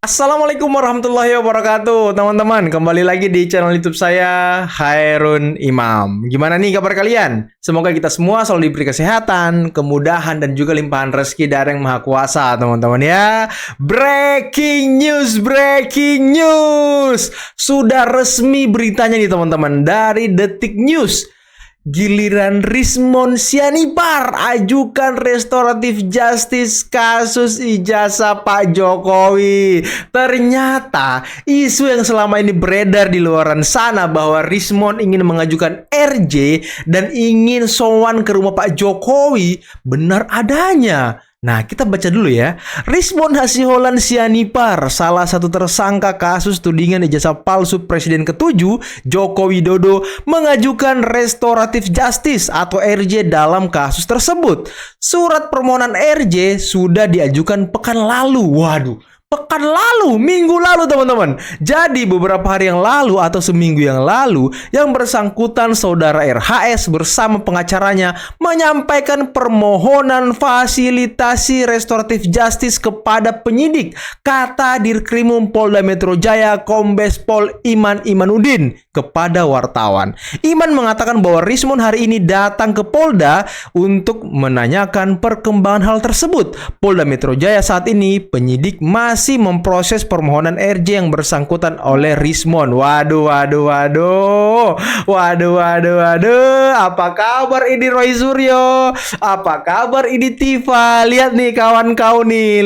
Assalamualaikum warahmatullahi wabarakatuh, teman-teman. Kembali lagi di channel YouTube saya, Hairun Imam. Gimana nih kabar kalian? Semoga kita semua selalu diberi kesehatan, kemudahan, dan juga limpahan rezeki dari Yang Maha Kuasa, teman-teman ya. Breaking news. Sudah resmi beritanya nih, teman-teman, dari Detik News. Giliran Rismon Sianipar ajukan restoratif justice kasus ijazah Pak Jokowi. Ternyata isu yang selama ini beredar di luaran sana bahwa Rismon ingin mengajukan RJ dan ingin sowan ke rumah Pak Jokowi benar adanya. Nah, kita baca dulu ya. Rismon Hasiholan Sianipar, salah satu tersangka kasus tudingan ijazah palsu Presiden ke-7 Joko Widodo, mengajukan restoratif justice atau RJ dalam kasus tersebut. Surat permohonan RJ sudah diajukan pekan lalu. Waduh, pekan lalu, minggu lalu, teman-teman. Jadi beberapa hari yang lalu atau seminggu yang lalu, yang bersangkutan saudara RHS bersama pengacaranya menyampaikan permohonan fasilitasi restoratif justice kepada penyidik, kata Dirkrimum Polda Metro Jaya Kombes Pol Iman Imanuddin kepada wartawan. Iman mengatakan bahwa Rismon hari ini datang ke Polda untuk menanyakan perkembangan hal tersebut. Polda Metro Jaya saat ini penyidik masih memproses permohonan RJ yang bersangkutan oleh Rismon. Waduh. Apa kabar ini Roy Suryo? Apa kabar ini Tifa? Lihat nih kawan kau nih,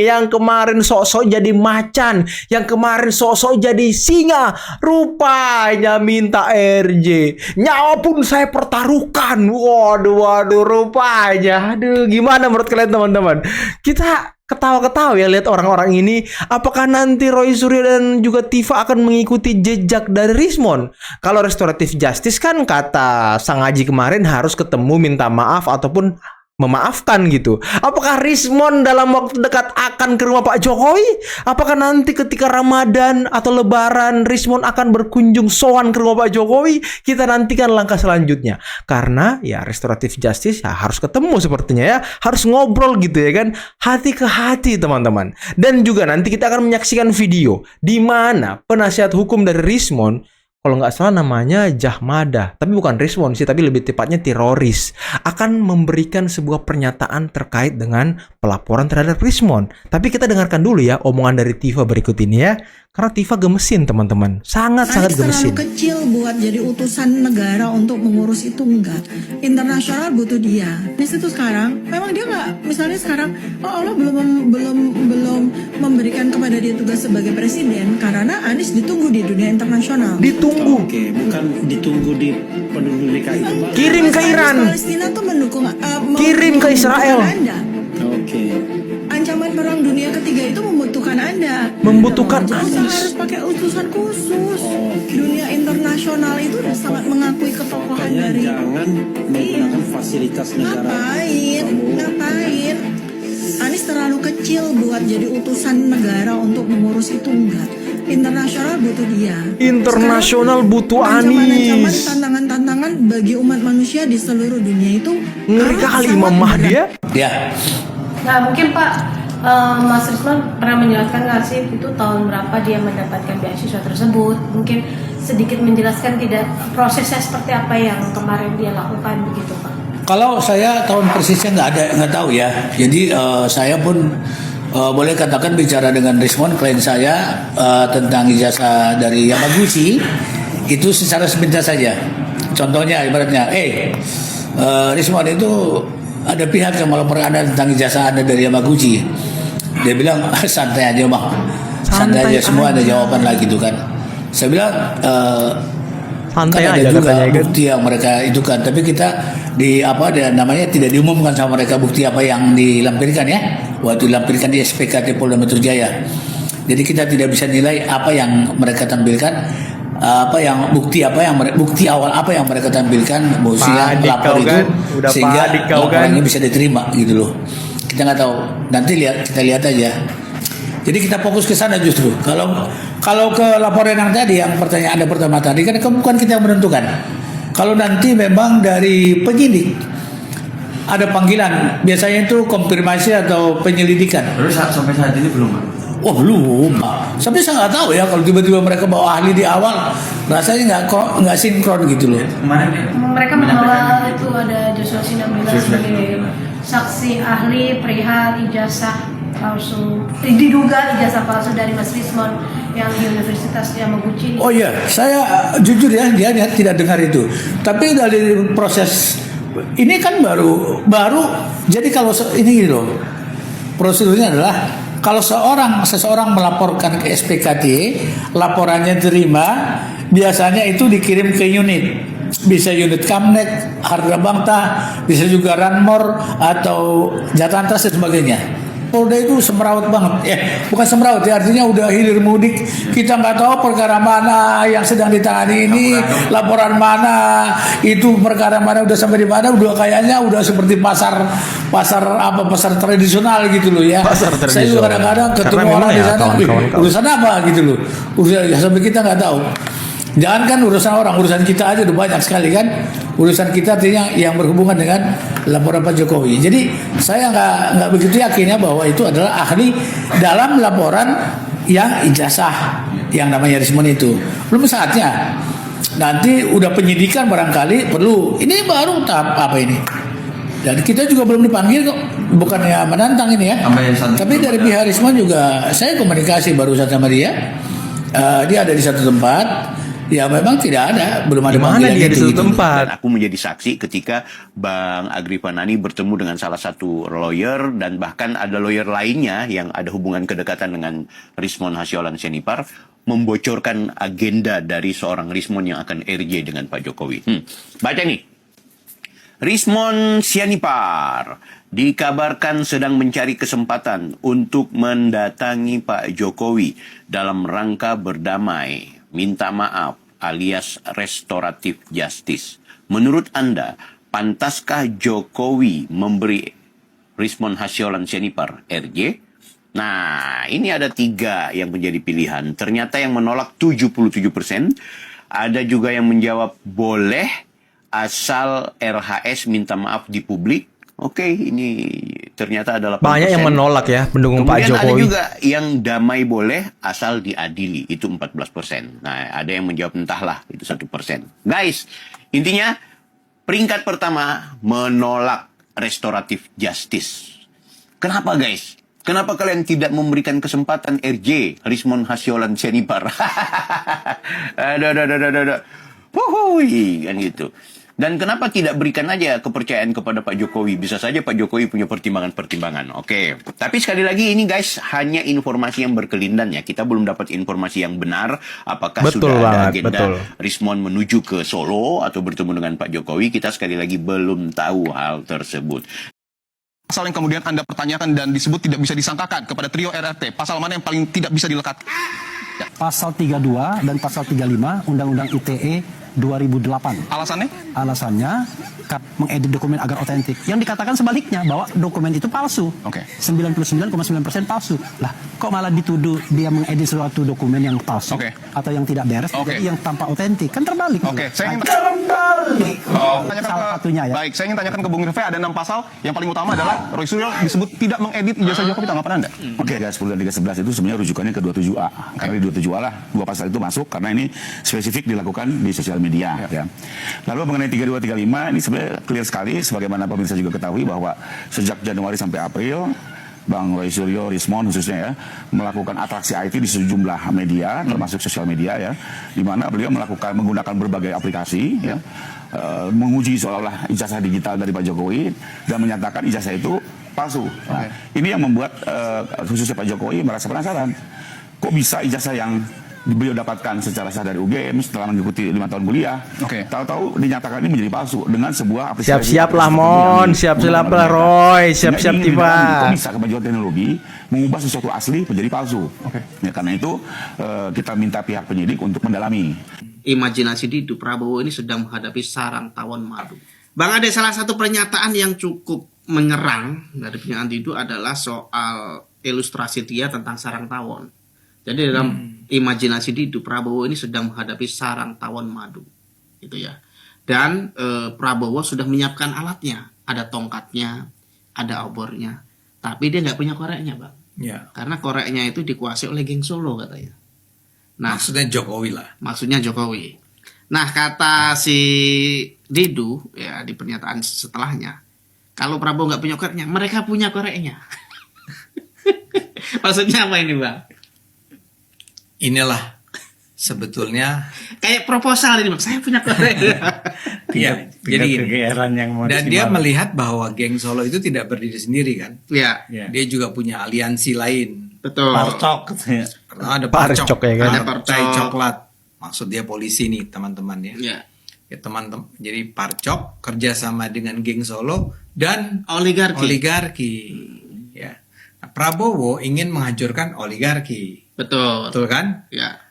yang kemarin sok-sok jadi macan, yang kemarin sok-sok jadi singa, rupanya minta RJ. Nyawa pun saya pertaruhkan. Waduh, rupanya. Aduh, gimana menurut kalian, teman-teman? Kita ketawa-ketawa ya lihat orang-orang ini. Apakah nanti Roy Suryo dan juga Tifa akan mengikuti jejak dari Rismon? Kalau restoratif justice kan kata Sang Haji kemarin harus ketemu minta maaf ataupun memaafkan gitu. Apakah Rismon dalam waktu dekat akan ke rumah Pak Jokowi? Apakah nanti ketika Ramadan atau Lebaran Rismon akan berkunjung sowan ke rumah Pak Jokowi? Kita nantikan langkah selanjutnya. Karena ya restoratif justice ya harus ketemu sepertinya ya. Harus ngobrol gitu ya kan. Hati ke hati, teman-teman. Dan juga nanti kita akan menyaksikan video di mana penasihat hukum dari Rismon, kalau nggak salah namanya Jahmada, tapi bukan Rismon sih, tapi lebih tepatnya teroris, akan memberikan sebuah pernyataan terkait dengan pelaporan terhadap Rismon. Tapi kita dengarkan dulu ya omongan dari Tifa berikut ini ya, karena Tifa gemesin, teman-teman, sangat gemesin. Terlalu kecil buat jadi utusan negara untuk mengurus itu, enggak. Internasional butuh dia. Di situ sekarang, memang dia nggak, misalnya sekarang, Allah belum memberikan kepada dia tugas sebagai presiden karena Anies ditunggu di dunia internasional. Oke, bukan ditunggu di penduduk DKI. Kirim ke Iran. Palestina tuh mendukung, Kirim ke Israel. Anda. Oke. Ancaman perang dunia ketiga itu membutuhkan Anda. Membutuhkan Nggak usah Anies. harus pakai utusan khusus. Dunia internasional itu udah sangat mengakui ketokohan Makanya dari. jangan menggunakan fasilitas negara. Ngapain? Anies terlalu kecil buat jadi utusan negara untuk mengurus itu, enggak. Internasional butuh dia. Internasional Sekarang, butuh ancaman-ancaman, Anies. tantangan-tantangan bagi umat manusia di seluruh dunia itu Ngeri kali sangat Imam Mahdi berat. ya. Nah mungkin Pak, Mas Rismon pernah menjelaskan nggak sih itu tahun berapa dia mendapatkan beasiswa tersebut? Mungkin sedikit menjelaskan tidak prosesnya seperti apa yang kemarin dia lakukan begitu Pak? Kalau saya tahun persisnya nggak tahu ya. Jadi saya pun boleh katakan bicara dengan Rismon, klien saya tentang ijazah dari Yamaguchi itu secara sepintas saja. Contohnya ibaratnya, Rismon itu ada pihak yang melaporkan Anda tentang ijazah Anda dari Yamaguchi. Dia bilang santai aja bang, santai aja, semua ada jawaban lagi gitu kan. Saya bilang Santai kan ada aja juga katanya kan. bukti yang mereka itu kan, tapi kita namanya tidak diumumkan sama mereka bukti apa yang dilampirkan ya, waktu dilampirkan di SPKT Polda Metro Jaya. Jadi kita tidak bisa nilai apa yang mereka tampilkan, bukti awal apa yang mereka tampilkan, yang pelapor itu kan? Udah sehingga kan? laporannya bisa diterima gitu loh. Kita nggak tahu, nanti kita lihat aja. Jadi kita fokus ke sana justru. Kalau ke laporan yang tadi, yang pertanyaan Anda pertama tadi, kan bukan kita yang menentukan. Kalau nanti memang dari penyidik ada panggilan, biasanya itu konfirmasi atau penyelidikan. Terus sampai saat ini belum, Pak? Oh belum. Tapi saya nggak tahu ya kalau tiba-tiba mereka bawa ahli di awal, rasanya nggak sinkron gitu loh. Mereka membawa itu ada Joshua Sinambela sebagai saksi ahli perihal ijazah palsu, diduga ijazah palsu dari Mas Rismon yang di Universitas Yamaguchi. Oh iya, saya jujur ya dia tidak dengar itu. Tapi dari proses ini kan baru. Jadi kalau ini gitu loh, prosedurnya adalah kalau seseorang melaporkan ke SPKT, laporannya terima, biasanya itu dikirim ke unit. Bisa unit Kamnek, Harga Bangta, bisa juga Ranmor atau Jatantas dan sebagainya. Polda itu semrawut banget, bukan semrawut ya, artinya udah hilir mudik. Kita nggak tahu perkara mana yang sedang ditangani ini, laporan mana, itu perkara mana udah sampai di mana, udah kayaknya udah seperti pasar tradisional gitu loh ya. Pasar Saya tradisional. juga kadang-kadang ketemu Karena orang memang di ya, sana, kawan-kawan. urusan apa gitu loh, urusan sampai kita nggak tahu. Jangan kan urusan orang, urusan kita aja udah banyak sekali kan. Urusan kita artinya yang berhubungan dengan laporan Pak Jokowi. Jadi saya nggak begitu yakinnya bahwa itu adalah ahli dalam laporan yang ijazah yang namanya Rismon itu. Belum saatnya. Nanti udah penyidikan barangkali perlu. Ini baru tahap apa ini? Dan kita juga belum dipanggil kok, bukannya menantang ini ya. Tapi dari pihak Rismon juga saya komunikasi barusan sama dia. Dia ada di satu tempat. Ya memang tidak ada, belum ada. Di mana panggilan dia di gitu, satu tempat? Dan aku menjadi saksi ketika Bang Agri Panani bertemu dengan salah satu lawyer dan bahkan ada lawyer lainnya yang ada hubungan kedekatan dengan Rismon Hasyolan Sianipar membocorkan agenda dari seorang Rismon yang akan RJ dengan Pak Jokowi. Baca nih. Rismon Sianipar dikabarkan sedang mencari kesempatan untuk mendatangi Pak Jokowi dalam rangka berdamai, minta maaf, alias restoratif justice. Menurut Anda, pantaskah Jokowi memberi Rismon Hasyolan Sianipar RJ? Nah, ini ada 3 yang menjadi pilihan. Ternyata yang menolak 77%. Ada juga yang menjawab boleh asal RHS minta maaf di publik. Oke, ini ternyata adalah Banyak yang menolak ya pendukung Pak Kemudian ada Jokowi. juga yang damai boleh asal diadili, itu 14%. Nah, ada yang menjawab entahlah, itu 1%. Guys, intinya peringkat pertama menolak restoratif justice. Kenapa guys? Kenapa kalian tidak memberikan kesempatan RJ, Rismon Hasyolan Sianipar? Aduh. Wuhui, kan gitu. Dan kenapa tidak berikan aja kepercayaan kepada Pak Jokowi? Bisa saja Pak Jokowi punya pertimbangan-pertimbangan. Oke. Tapi sekali lagi ini guys, hanya informasi yang berkelindan ya. Kita belum dapat informasi yang benar. Apakah Betul sudah ada banget, agenda betul. Rismon menuju ke Solo atau bertemu dengan Pak Jokowi? Kita sekali lagi belum tahu hal tersebut. Pasal yang kemudian Anda pertanyakan dan disebut tidak bisa disangkakan kepada trio RRT, pasal mana yang paling tidak bisa dilekatkan? Pasal 32 dan pasal 35 Undang-Undang ITE 2008. Alasannya? Alasannya mengedit dokumen agar otentik. Yang dikatakan sebaliknya bahwa dokumen itu palsu. Oke. 99,9% palsu. Lah, kok malah dituduh dia mengedit suatu dokumen yang palsu Oke. atau yang tidak beres, Oke. jadi yang tanpa otentik. Kan terbalik. Oke, saya ingin Salah satunya ya. Baik, saya ingin tanyakan ke Bung Rifai, ada 6 pasal. Yang paling utama adalah Roy Suryo disebut tidak mengedit ijazah Jokowi. Tanggapan Anda? Oke, 10 dan 311 itu sebenarnya rujukannya ke 27A. Karena di 27A lah 2 pasal itu masuk karena ini spesifik dilakukan di sosial media. Ya. Lalu mengenai 32, 35 ini sebenarnya clear sekali, sebagaimana pemirsa juga ketahui bahwa sejak Januari sampai April Bang Roy Suryo, Rismon khususnya ya, melakukan atraksi IT di sejumlah media, termasuk sosial media ya, di mana beliau menggunakan berbagai aplikasi ya, menguji seolah-olah ijazah digital dari Pak Jokowi dan menyatakan ijazah itu palsu. Nah, ini yang membuat khususnya Pak Jokowi merasa penasaran. Kok bisa ijazah yang beliau dapatkan secara sah dari UGM setelah mengikuti 5 tahun kuliah, tahu-tahu dinyatakan ini menjadi palsu dengan sebuah aplikasi. Siap-siap lah Mon, siap-siap lah Roy, siap-siap tiba. Kok bisa kemajuan teknologi mengubah sesuatu asli menjadi palsu? Ya, karena itu kita minta pihak penyidik untuk mendalami. Imajinasi di Prabowo ini sedang menghadapi sarang tawon madu. Bang, ada salah satu pernyataan yang cukup menyerang dari pernyataan itu adalah soal ilustrasi dia tentang sarang tawon. Jadi dalam imajinasi di Prabowo ini sedang menghadapi sarang tawon madu, gitu ya. Dan Prabowo sudah menyiapkan alatnya, ada tongkatnya, ada obornya, tapi dia nggak punya koreknya, Bang. Ya. Karena koreknya itu dikuasai oleh geng Solo katanya. Nah, Maksudnya Jokowi lah. maksudnya Jokowi. Nah, kata si Didu ya di pernyataan setelahnya, kalau Prabowo nggak punya koreknya, mereka punya koreknya. Maksudnya apa ini, Bang? Inilah sebetulnya Kayak proposal ini, Bang. Saya punya koreknya. ya, jadi gini. Dan dia melihat bahwa geng Solo itu tidak berdiri sendiri kan. Ya, Dia juga punya aliansi lain. betul. Karena ada Parcok Parcok, ya kan? ada Ada Partai Parcok. Coklat. Maksud dia polisi nih teman-teman ya. Ya. Ya teman-teman. Jadi Parcok kerjasama dengan geng Solo dan Oligarki. oligarki. Ya. Nah, Prabowo ingin menghancurkan oligarki. Betul. Betul kan? Ya.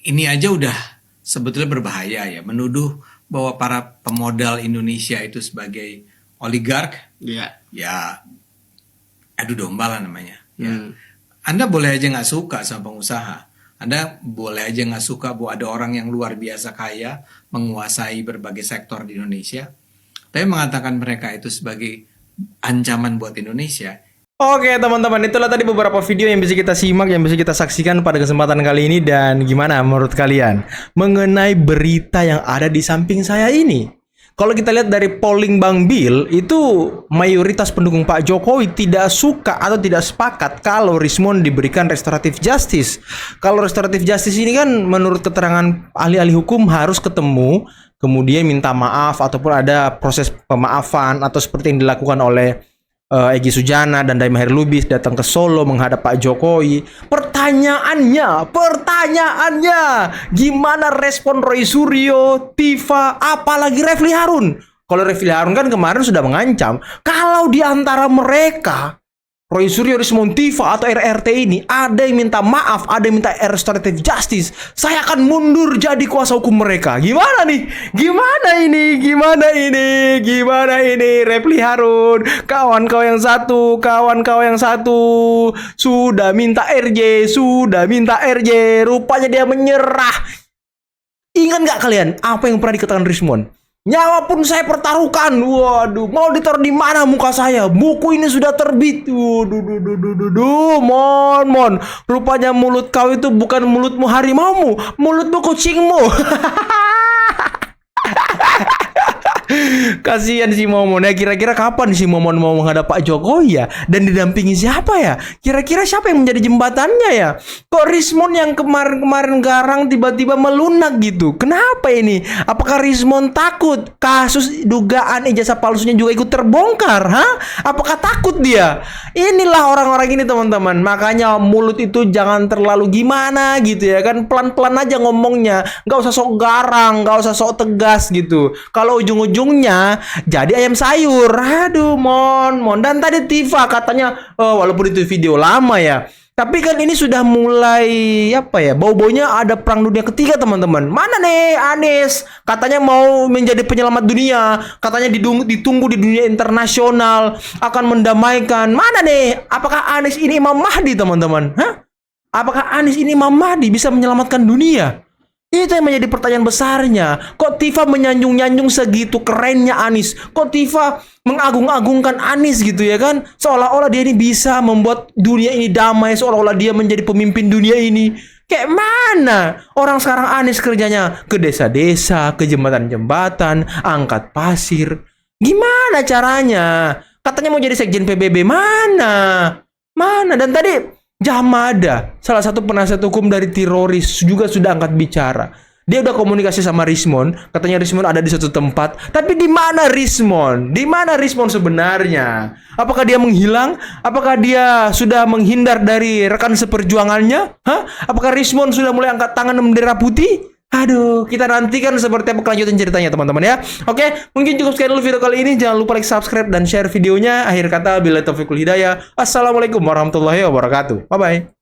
Ini aja udah sebetulnya berbahaya ya, menuduh bahwa para pemodal Indonesia itu sebagai oligark, Ya. ya adu domba lah namanya. Ya. Hmm. Anda boleh aja nggak suka sama pengusaha, Anda boleh aja nggak suka bahwa ada orang yang luar biasa kaya menguasai berbagai sektor di Indonesia, tapi mengatakan mereka itu sebagai ancaman buat Indonesia. Oke teman-teman, itulah tadi beberapa video yang bisa kita simak, yang bisa kita saksikan pada kesempatan kali ini. Dan gimana menurut kalian mengenai berita yang ada di samping saya ini? Kalau kita lihat dari polling Bang Bill, itu mayoritas pendukung Pak Jokowi tidak suka atau tidak sepakat kalau Rismon diberikan restoratif justice. Kalau restoratif justice ini kan menurut keterangan ahli-ahli hukum harus ketemu, kemudian minta maaf ataupun ada proses pemaafan, atau seperti yang dilakukan oleh Egy Sujana dan Daim Mahir Lubis datang ke Solo menghadap Pak Jokowi. Pertanyaannya, gimana respon Roy Suryo, Tifa, apalagi Refli Harun? Kalau Refli Harun kan kemarin sudah mengancam, kalau di antara mereka Roy Suryo, Rismon, Tifa atau RRT ini ada yang minta maaf, ada yang minta restoratif justice, saya akan mundur jadi kuasa hukum mereka. Gimana nih? Gimana ini? Refli Harun, kawan kau yang satu sudah minta RJ, rupanya dia menyerah. Ingat nggak kalian apa yang pernah dikatakan Rismon? Nyawa pun saya pertaruhkan. Waduh, mau ditaruh di mana muka saya? Buku ini sudah terbit. Mon. Rupanya mulut kau itu bukan mulutmu harimaumu, mulutmu kucingmu. Kasihan si Momon ya. Kira-kira kapan si Momon mau menghadap Pak Jokowi ya? Dan didampingi siapa ya? Kira-kira siapa yang menjadi jembatannya ya? Kok Rismon yang kemarin-kemarin garang tiba-tiba melunak gitu? Kenapa ini? Apakah Rismon takut kasus dugaan ijazah palsunya juga ikut terbongkar? Apakah takut dia? Inilah orang-orang ini teman-teman. Makanya mulut itu jangan terlalu gimana gitu ya kan. Pelan-pelan aja ngomongnya. Nggak usah sok garang, nggak usah sok tegas gitu. Kalau ujung-ujungnya jadi ayam sayur. Aduh, Mon. Dan tadi Tifa katanya, walaupun itu video lama ya, tapi kan ini sudah mulai bau-baunya ada perang dunia ketiga teman-teman. Mana nih Anies? Katanya mau menjadi penyelamat dunia, katanya ditunggu di dunia internasional akan mendamaikan. Mana nih? Apakah Anies ini Imam Mahdi teman-teman? Apakah Anies ini Imam Mahdi bisa menyelamatkan dunia? Itu yang menjadi pertanyaan besarnya. Kok Tifa menyanjung-nyanjung segitu kerennya Anies? Kok Tifa mengagung-agungkan Anies gitu ya kan? Seolah-olah dia ini bisa membuat dunia ini damai, seolah-olah dia menjadi pemimpin dunia ini. Kayak mana? Orang sekarang Anies kerjanya ke desa-desa, ke jembatan-jembatan, angkat pasir. Gimana caranya? Katanya mau jadi sekjen PBB. Mana? Dan tadi Jamada, salah satu penasihat hukum dari teroris, juga sudah angkat bicara. Dia udah komunikasi sama Rismon, katanya Rismon ada di satu tempat. Tapi di mana Rismon? Di mana Rismon sebenarnya? Apakah dia menghilang? Apakah dia sudah menghindar dari rekan seperjuangannya? Apakah Rismon sudah mulai angkat tangan bendera putih? Aduh, kita nantikan seperti apa kelanjutan ceritanya teman-teman ya. Oke, mungkin cukup sekian dulu video kali ini. Jangan lupa like, subscribe, dan share videonya. Akhir kata, billahi taufiq wal hidayah. Assalamualaikum warahmatullahi wabarakatuh. Bye-bye.